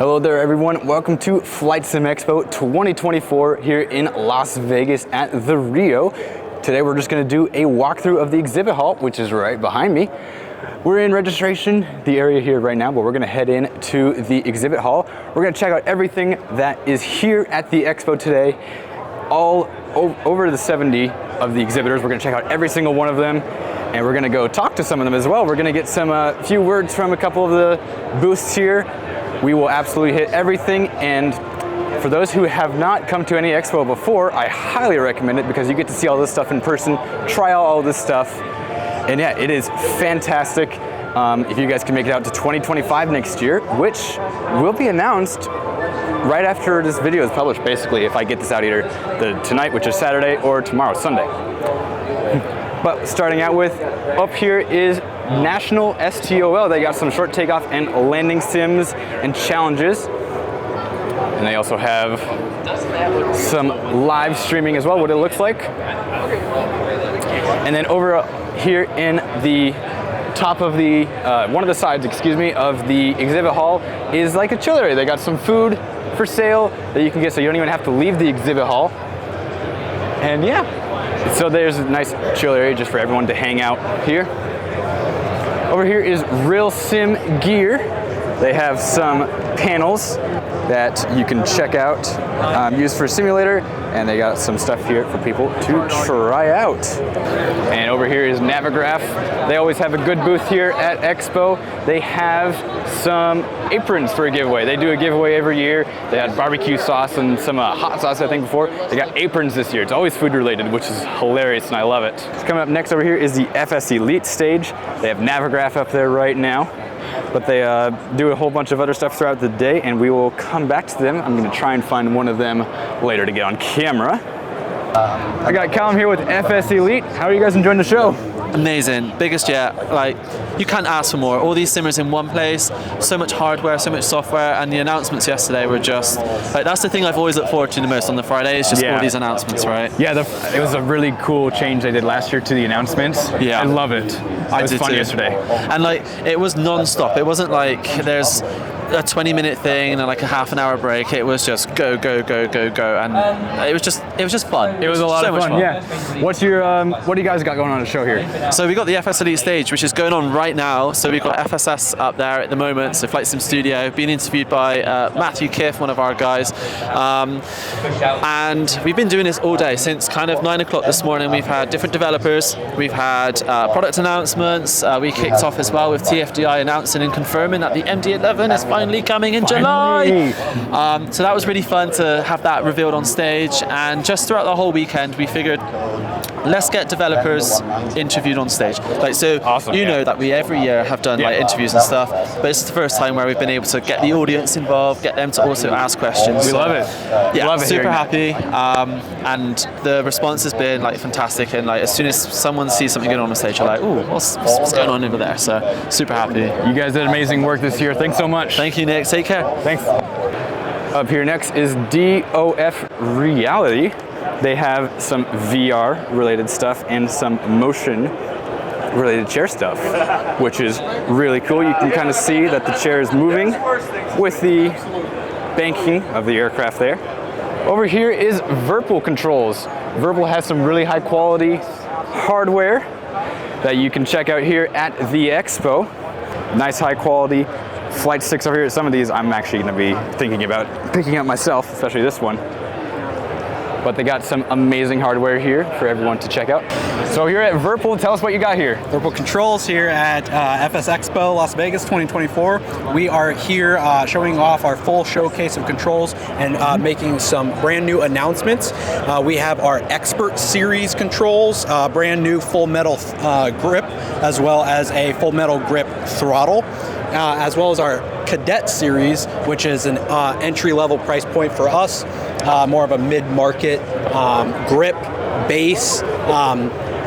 Hello there everyone, welcome to FlightSimExpo 2024 here in Las Vegas at the Rio. Today we're just going to do a walkthrough of the exhibit hall, which is right behind me. We're in registration, the area here right now, but we're going to head in to the exhibit hall. We're going to check out everything that is here at the expo today. All over the 70 of the exhibitors. We're going to check out every single one of them, and we're going to go talk to some of them as well. We're going to get some few words from a couple of the booths here. We will absolutely hit everything, and for those who have not come to any expo before, I highly recommend it because you get to see all this stuff in person, try out all this stuff, and yeah, it is fantastic. If you guys can make it out to 2025 next year, which will be announced right after this video is published, basically, if I get this out either tonight, which is Saturday, or tomorrow, Sunday. But starting out with, up here is National STOL. They got some short takeoff and landing sims and challenges. And they also have some live streaming as well, what it looks like. And then over here in the top of the, one of the sides, excuse me, of the exhibit hall is like a chill area. They got some food for sale that you can get, so you don't even have to leave the exhibit hall. And yeah, so there's a nice chill area just for everyone to hang out here. Over here is Real Sim Gear. They have some panels that you can check out, used for simulator, and they got some stuff here for people to try out. And over here is Navigraph. They always have a good booth here at Expo. They have some aprons for a giveaway. They do a giveaway every year. They had barbecue sauce and some hot sauce, I think, before. They got aprons this year. It's always food related, which is hilarious, and I love it. Coming up next over here is the FS Elite stage. They have Navigraph up there right now, but they do a whole bunch of other stuff throughout the day, and we will come back to them. I'm gonna try and find one of them later to get on camera. I got Callum here with FS Elite. How are you guys enjoying the show? Amazing, biggest yet. Like, you can't ask for more. All these simmers in one place, so much hardware, so much software, and the announcements yesterday were just, like, that's the thing I've always looked forward to the most on the Friday, is just all these announcements, right? Yeah, it was a really cool change they did last year to the announcements. Yeah. I love it. It was fun yesterday. And like, it was non-stop. It wasn't like there's a 20-minute thing and then like a half an hour break. It was just go, go, go, go, go, and it was just fun. It was a lot of fun. Yeah. What's your what do you guys got going on the show here? So we got the FS Elite stage, which is going on right now. So we've got FSS up there at the moment. So Flight Sim Studio, being interviewed by Matthew Kiff, one of our guys, and we've been doing this all day since kind of 9 o'clock this morning. We've had different developers. We've had product announcements. We kicked off as well with TFDI announcing and confirming that the MD-11 is finally coming in July. So that was really fun to have that revealed on stage, and just throughout the whole weekend we figured, let's get developers interviewed on stage. Like, so awesome, you know that we every year have done like interviews and stuff, but it's the first time where we've been able to get the audience involved, get them to also ask questions. We love it. Yeah, love it, super happy. And the response has been like fantastic, and like as soon as someone sees something going on stage, you're like, ooh, what's going on over there? So super happy. You guys did amazing work this year. Thanks so much. Thank you, Nick. Take care. Thanks. Up here next is DOF Reality. They have some VR related stuff and some motion related chair stuff, which is really cool. You can kind of see that the chair is moving with the banking of the aircraft there. Over here is Virpil controls. Virpil has some really high quality hardware that you can check out here at the expo. Nice high quality flight sticks over here. Some of these I'm actually going to be thinking about picking up myself, especially this one. But they got some amazing hardware here for everyone to check out. So here at Virpil, tell us what you got here. Virpil Controls here at FS Expo Las Vegas 2024. We are here showing off our full showcase of controls and making some brand new announcements. We have our Expert Series controls, brand new full metal grip, as well as a full metal grip throttle. As well as our Cadet Series, which is an entry-level price point for us, more of a mid-market grip, base,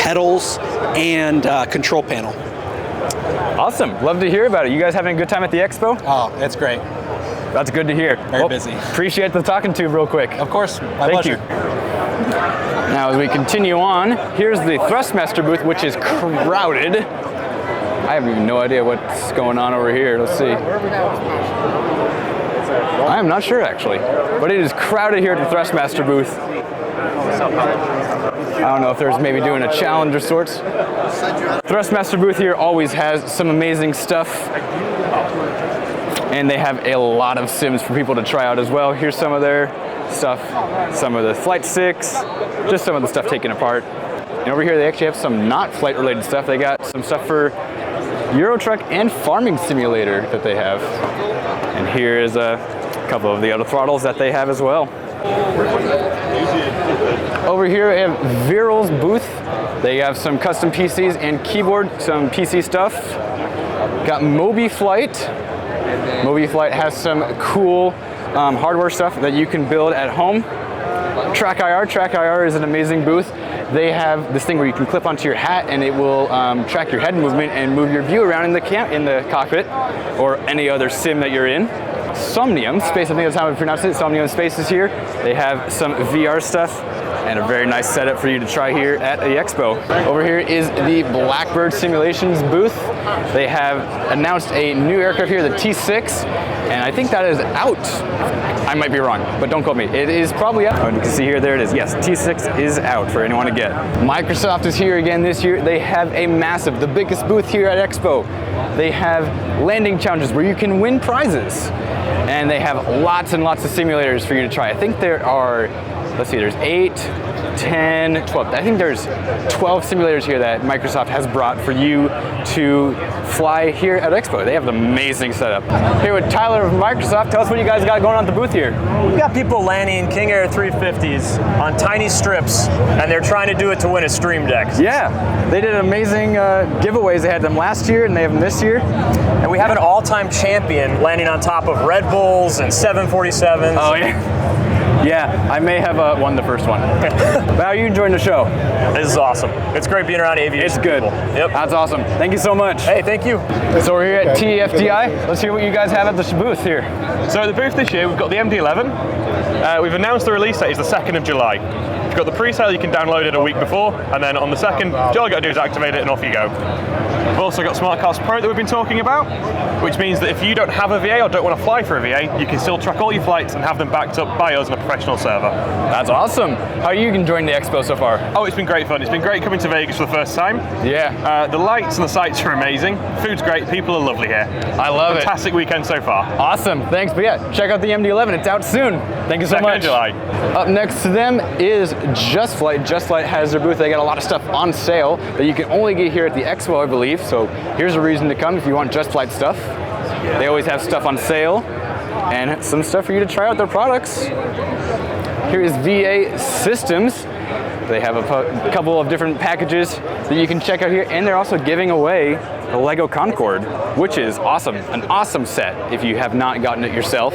pedals, and control panel. Awesome, love to hear about it. You guys having a good time at the expo? Oh, it's great. That's good to hear. Very busy. Appreciate the talking to real quick. Of course, my Thank pleasure. you. Now as we continue on, here's the Thrustmaster booth, which is crowded. I have even no idea what's going on over here. Let's see. I am not sure actually, but it is crowded here at the Thrustmaster booth. I don't know if there's maybe doing a challenge of sorts. Thrustmaster booth here always has some amazing stuff, and they have a lot of sims for people to try out as well. Here's some of their stuff, some of the Flight 6, just some of the stuff taken apart. And over here they actually have some not flight related stuff. They got some stuff for Euro Truck and Farming Simulator that they have. And here is a couple of the other throttles that they have as well. Over here we have Viral's booth. They have some custom PCs and keyboard, some PC stuff. Got MobiFlight. MobiFlight has some cool hardware stuff that you can build at home. TrackIR. TrackIR is an amazing booth. They have this thing where you can clip onto your hat and it will track your head movement and move your view around in the cockpit or any other sim that you're in. Somnium Space, I think that's how we pronounce it. Somnium Space is here. They have some VR stuff and a very nice setup for you to try here at the Expo. Over here is the Blackbird Simulations booth. They have announced a new aircraft here, the T6, and I think that is out. I might be wrong, but don't quote me. It is probably out. Oh, you can see here, there it is. Yes, T6 is out for anyone to get. Microsoft is here again this year. They have a massive, the biggest booth here at Expo. They have landing challenges where you can win prizes. And they have lots and lots of simulators for you to try. I think there are, let's see, there's 8, 10, 12. I think there's 12 simulators here that Microsoft has brought for you to fly here at Expo. They have an amazing setup. Here with Tyler of Microsoft. Tell us what you guys got going on at the booth here. We've got people landing King Air 350s on tiny strips, and they're trying to do it to win a Stream Deck. Yeah, they did amazing giveaways. They had them last year and they have them this year. And we have an all-time champion landing on top of Red Bulls and 747s. Oh yeah. Yeah, I may have won the first one. But how are you enjoying the show? This is awesome. It's great being around aviation. It's good. People. Yep. That's awesome. Thank you so much. Hey, thank you. So we're here at TFDI. Let's hear what you guys have at the booth here. So at the booth this year, we've got the MD-11. We've announced the release date is the 2nd of July. If you've got the pre-sale, you can download it a week before, and then on the 2nd, all you got to do is activate it and off you go. We've also got SmartCast Pro that we've been talking about, which means that if you don't have a VA or don't want to fly for a VA, you can still track all your flights and have them backed up by us on a professional server. That's awesome. How are you enjoying the Expo so far? Oh, it's been great fun. It's been great coming to Vegas for the first time. Yeah. The lights and the sights are amazing. Food's great. People are lovely here. I love it. Fantastic weekend so far. Awesome. Thanks. But yeah, check out the MD-11. It's out soon. Thank you so much. 2nd of July. Up next to them is Just Flight. Just Flight has their booth. They got a lot of stuff on sale that you can only get here at the Expo, I believe. So here's a reason to come if you want Just Flight stuff. They always have stuff on sale and some stuff for you to try out their products. Here is VA Systems. They have a couple of different packages that you can check out here, and they're also giving away the Lego Concorde, which is awesome. An awesome set if you have not gotten it yourself.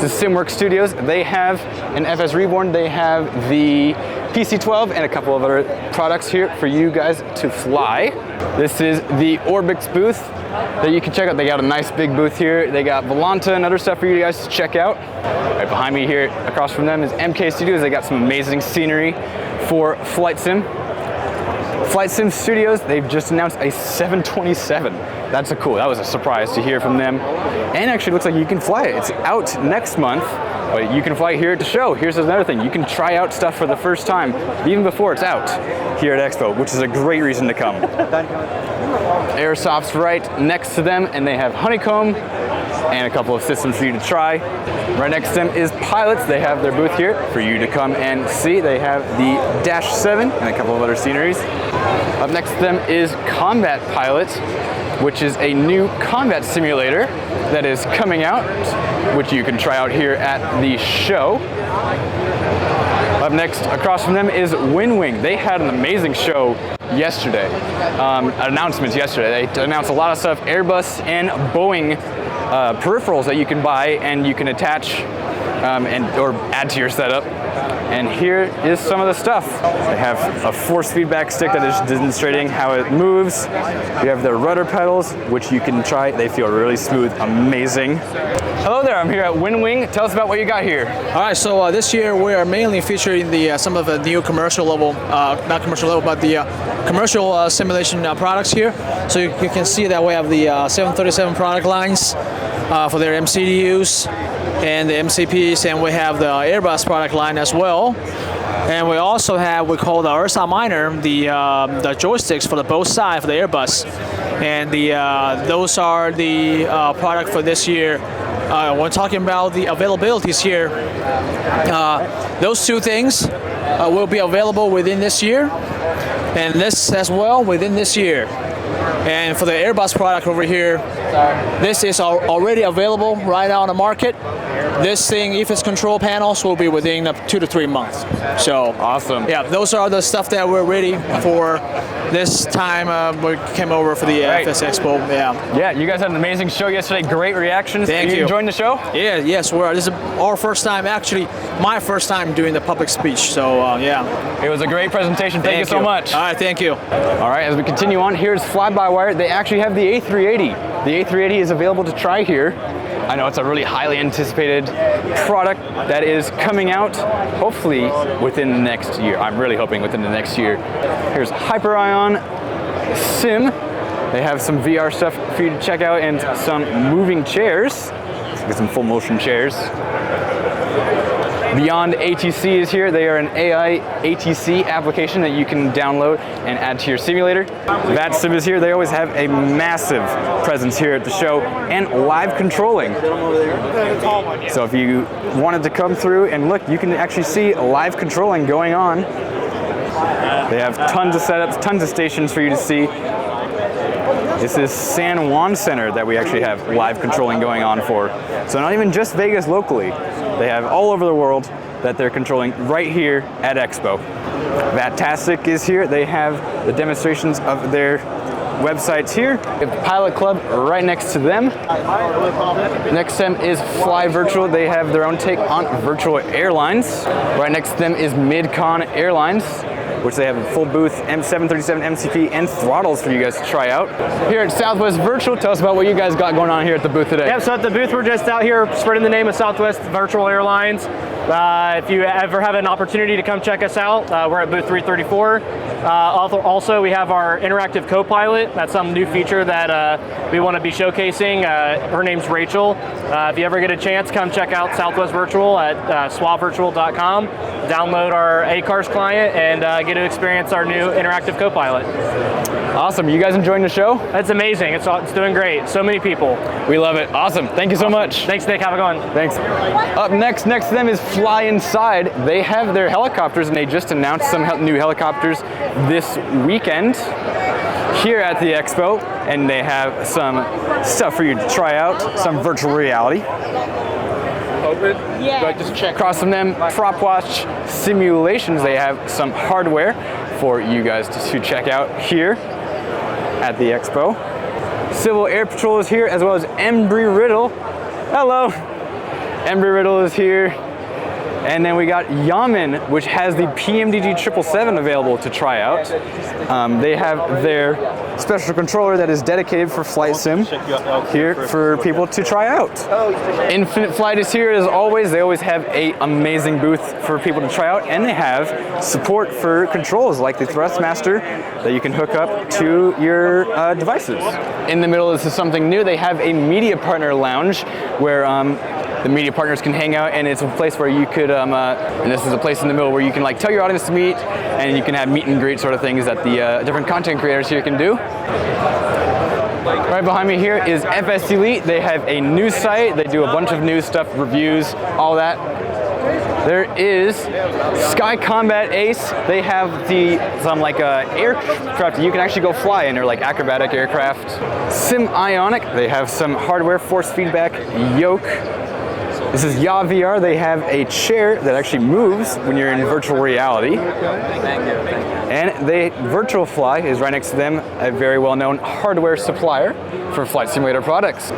This is SimWorks Studios. They have an FS Reborn. They have the PC-12 and a couple of other products here for you guys to fly. This is the Orbix booth that you can check out. They got a nice big booth here. They got Volanta and other stuff for you guys to check out. Right behind me here, across from them is MK Studios. They got some amazing scenery for Flight Sim. Flight Sim Studios, they've just announced a 727. That was a surprise to hear from them. And actually looks like you can fly it. It's out next month, but you can fly here at the show. Here's another thing, you can try out stuff for the first time, even before it's out here at Expo, which is a great reason to come. Airsoft's right next to them, and they have Honeycomb and a couple of systems for you to try. Right next to them is Pilots. They have their booth here for you to come and see. They have the Dash 7 and a couple of other sceneries. Up next to them is Combat Pilot, which is a new combat simulator that is coming out, which you can try out here at the show. Up next, across from them is WinWing. They had an amazing show yesterday, announcements yesterday. They announced a lot of stuff, Airbus and Boeing peripherals that you can buy and you can attach or add to your setup. And here is some of the stuff. They have a force feedback stick that is demonstrating how it moves. You have their rudder pedals, which you can try. They feel really smooth, amazing. Hello there, I'm here at WinWing. Tell us about what you got here. All right, so this year we are mainly featuring some of the new commercial level, not commercial level, but the commercial simulation products here. So you can see that we have the 737 product lines. for their MCDUs and the MCPs, and we have the Airbus product line as well. And we also have, we call the Ursa Minor, the joysticks for the both sides for the Airbus. And those are the product for this year. We're talking about the availabilities here. Those two things will be available within this year, and this as well within this year. And for the Airbus product over here, this is already available right now on the market. This thing, EFIS control panels, will be within 2 to 3 months. So Awesome. yeah, those are the stuff that we're ready for this time. We came over for the FS Expo. Yeah, you guys had an amazing show yesterday. Great reactions. Thank Are you you. enjoying the show? Yeah, yes, this is our first time, actually my first time doing the public speech. So yeah. It was a great presentation. Thank you so much. All right, thank you. All right, as we continue on, here's fly-by-wire. They actually have the A380. The A380 is available to try here. I know it's a really highly anticipated product that is coming out hopefully within the next year. I'm really hoping within the next year. Here's Hyperion Sim. They have some VR stuff for you to check out and some moving chairs. Let's get some full motion chairs. Beyond ATC is here. They are an AI ATC application that you can download and add to your simulator. FlightSim is here. They always have a massive presence here at the show and live controlling. So if you wanted to come through and look, you can actually see live controlling going on. They have tons of setups, tons of stations for you to see. This is San Juan Center that we actually have live controlling going on for. So not even just Vegas locally. They have all over the world that they're controlling right here at Expo. Vatastic is here. They have the demonstrations of their websites here. We have Pilot Club right next to them. Next to them is Fly Virtual. They have their own take on virtual airlines. Right next to them is Midcon Airlines, which they have a full booth, M737 MCP, and throttles for you guys to try out. Here at Southwest Virtual, tell us about what you guys got going on here at the booth today. Yeah, so at the booth, we're just out here spreading the name of Southwest Virtual Airlines. If you ever have an opportunity to come check us out, we're at booth 334. Also, we have our interactive co-pilot. That's some new feature that we want to be showcasing. Her name's Rachel. If you ever get a chance, come check out Southwest Virtual at swapvirtual.com. Download our ACARS client and get to experience our new interactive co-pilot. Awesome. You guys enjoying the show? That's amazing. It's doing great. So many people. We love it. Awesome. Thank you so much. Thanks, Nick. Have a good one. Thanks. Up next to them is Fly Inside. They have their helicopters, and they just announced some new helicopters this weekend here at the Expo, and they have some stuff for you to try out, some virtual reality. Open? Yeah. Just check. Across from them, Prop Watch Simulations. They have some hardware for you guys to check out here at the Expo. Civil Air Patrol is here, as well as Embry-Riddle. Hello. Embry-Riddle is here. And then we got Yaman, which has the PMDG 777 available to try out. They have their special controller that is dedicated for flight sim here for people to try out. Infinite Flight is here as always. They always have an amazing booth for people to try out, and they have support for controls like the Thrustmaster that you can hook up to your devices. In the middle, this is something new. They have a media partner lounge where the media partners can hang out, and it's a place where you could, and this is a place in the middle where you can like tell your audience to meet, and you can have meet and greet sort of things that the different content creators here can do. Right behind me here is FS Elite. They have a news site. They do a bunch of news stuff, reviews, all that. There is Sky Combat Ace. They have some like aircraft you can actually go fly in, or like acrobatic aircraft. Sim Ionic. They have some hardware, force feedback, yoke. This is Ya VR. They have a chair that actually moves when you're in virtual reality. And Virtual Fly is right next to them, a very well-known hardware supplier for flight simulator products.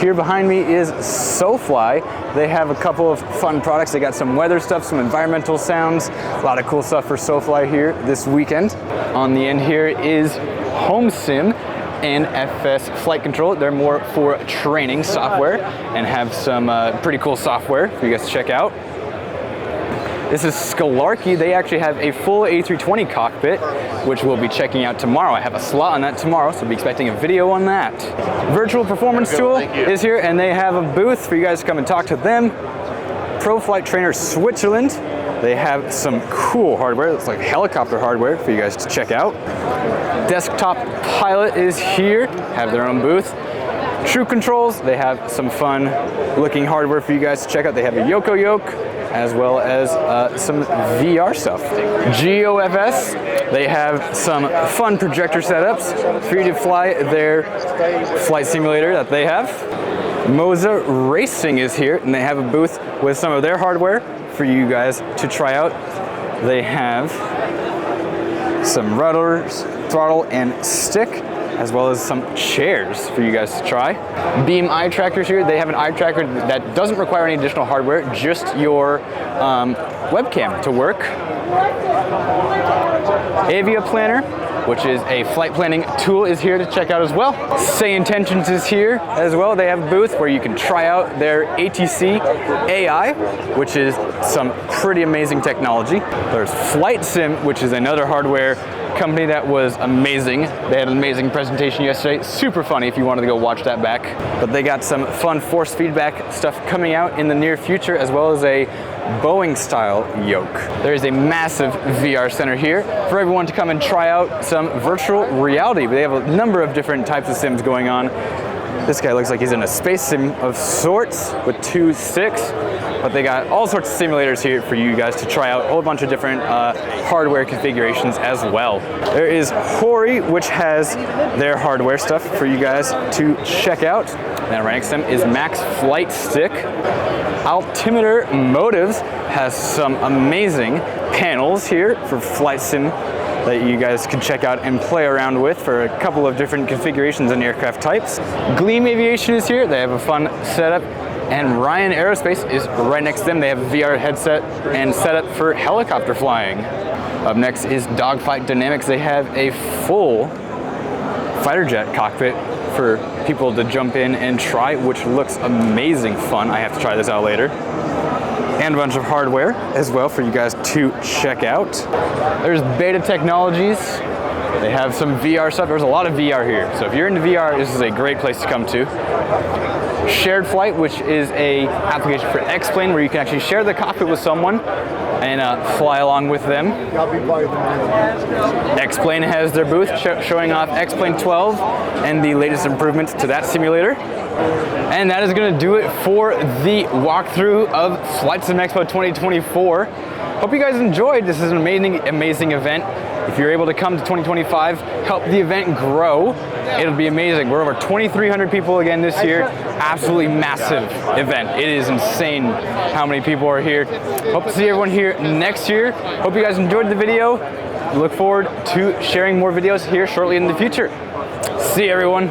Here behind me is SoFly. They have a couple of fun products. They got some weather stuff, some environmental sounds, a lot of cool stuff for SoFly here this weekend. On the end here is HomeSim and FS Flight Control. They're more for training software and have some pretty cool software for you guys to check out. This is Scalarkey. They actually have a full A320 cockpit, which we'll be checking out tomorrow. I have a slot on that tomorrow, so be expecting a video on that. Virtual Performance Tool is here, and they have a booth for you guys to come and talk to them. Pro Flight Trainer Switzerland. They have some cool hardware. It's like helicopter hardware for you guys to check out. Desktop Pilot is here, have their own booth. True Controls, they have some fun looking hardware for you guys to check out. They have a Yoko Yoke, as well as some VR stuff. GeoFS, they have some fun projector setups for you to fly their flight simulator that they have. Moza Racing is here, and they have a booth with some of their hardware for you guys to try out. They have some rudders, throttle and stick, as well as some chairs for you guys to try. Beam eye trackers here. They have an eye tracker that doesn't require any additional hardware, just your webcam to work. Avia Planner, which is a flight planning tool, is here to check out as well. Say Intentions is here as well. They have a booth where you can try out their ATC AI, which is some pretty amazing technology. There's Flight Sim, which is another hardware company that was amazing. They had an amazing presentation yesterday. Super funny if you wanted to go watch that back. But they got some fun force feedback stuff coming out in the near future, as well as a Boeing style yoke. There is a massive VR center here for everyone to come and try out some virtual reality. They have a number of different types of sims going on. This guy looks like he's in a space sim of sorts with 2 sticks, but they got all sorts of simulators here for you guys to try out, a whole bunch of different hardware configurations as well. There is Hori, which has their hardware stuff for you guys to check out. Then right next to them is Max Flight Stick. Altimeter Motives has some amazing panels here for flight sim that you guys can check out and play around with for a couple of different configurations and aircraft types. Gleam Aviation is here. They have a fun setup. And Ryan Aerospace is right next to them. They have a VR headset and setup for helicopter flying. Up next is Dogfight Dynamics. They have a full fighter jet cockpit for people to jump in and try, which looks amazing fun. I have to try this out later. And a bunch of hardware as well for you guys to check out. There's Beta Technologies. They have some VR stuff. There's a lot of VR here. So if you're into VR, this is a great place to come to. Shared Flight, which is a application for X-Plane where you can actually share the cockpit with someone and fly along with them. X-Plane has their booth showing off X-Plane 12 and the latest improvements to that simulator. And that is going to do it for the walkthrough of FlightSimExpo 2024. Hope you guys enjoyed. This is an amazing event. If you're able to come to 2025, help the event grow. It'll be amazing. We're over 2,300 people again this year. Absolutely massive event. It is insane how many people are here. Hope to see everyone here next year. Hope you guys enjoyed the video. Look forward to sharing more videos here shortly in the future. See you, everyone.